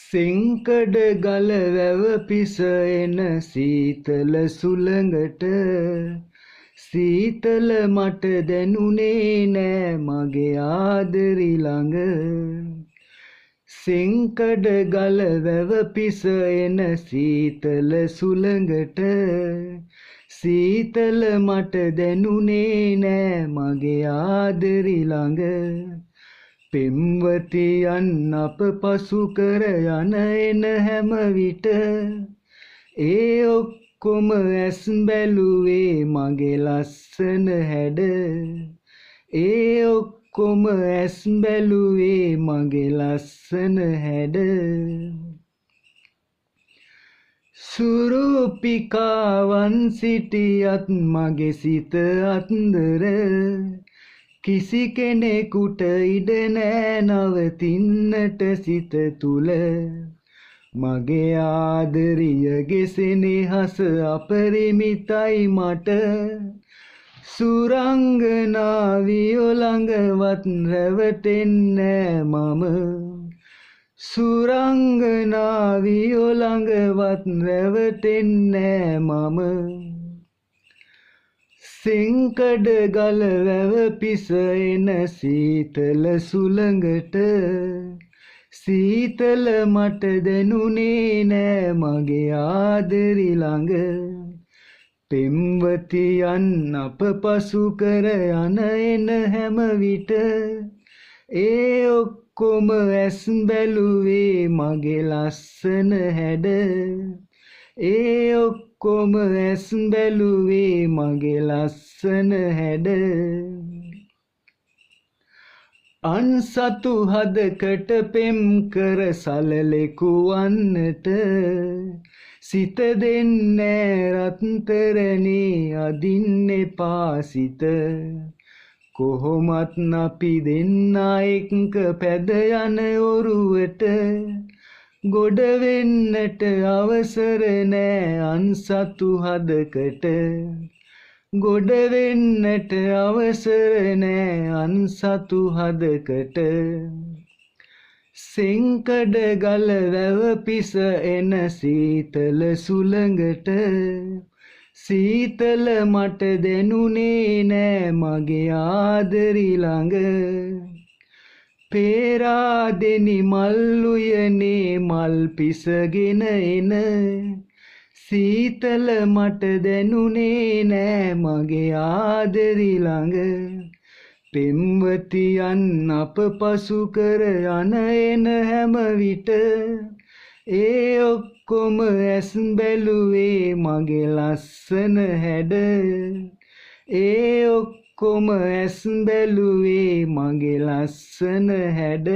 සෙංකඩ ගල වැව පිස එන සීතල සුළඟට සීතල මට දැනුනේ නෑ මගේ ආදරි ළඟ සෙංකඩ ගල වැව පිස එන සීතල සුළඟට සීතල මට දැනුනේ නෑ මගේ ආදරි ළඟ පෙම්වතියන් අප පසු කර යන එන හැම විට ඒ ඔක්කොම ඇස් බැලුවේ මගේ ලස්සන හැඩ ඒ ඔක්කොම ඇස් බැලුවේ මගේ ලස්සන හැඩ සුරූපිකාවන් සිටියත් මගේ සිත අත්දර කිසි කෙනෙකුට ඉඩ නෑ නවතින්නට සිත තුල මගේ ආදරියගේ සෙනෙහස අපරිමිතයි මට සුරංගනාවියෝ ළඟවත් රැවටෙන්නේ මම සුරංගනාවියෝ ළඟවත් රැවටෙන්නේ මම සෙංකඩ ගල වැව පිස එන සීතල සුළඟට සීතල මට දැනුනේ නෑ මගේ ආදරි ළඟ පෙම්වතියන් අප පසු කර යන එන හැම විට ඒ ඔක්කොම ඇස් බැලුවේ මගේ ලස්සන හැඩ ඒ ඔක්කොම ඇස් බැලුවේ මගේ ලස්සන හැඩ අන්සතු හදකට පෙම් කර සලලෙකු වන්නට සිත දෙන්නේ රත්තරනේ අදින්න එපා සිත කොහොමත් අපි දෙන්නා එක්ක පැද යන ඔරුවට ගොඩ වෙන්නට අවසර නෑ අන්සතු හදකට ගොඩ වෙන්නට අවසර නෑ අන්සතු හදකට සෙංකඩ ගල වැව පිස එන සීතල සුළඟට සීතල මට දැනුනේ නෑ මගේ ආදරි ළඟ පේරාදෙනි මල් උයනේ මල් පිසගෙන එන සීතල මට දැනුනේ නෑ මගේ ආදරි ළඟ පෙම්වතියන් අප පසු කර යන එන හැම විට ඒ ඔක්කොම ඇස් බැලුවේ මගේ ලස්සන හැඩ ඒ ඔක්කොම ඇස් බැලුවේ මගේ ලස්සන හැඩ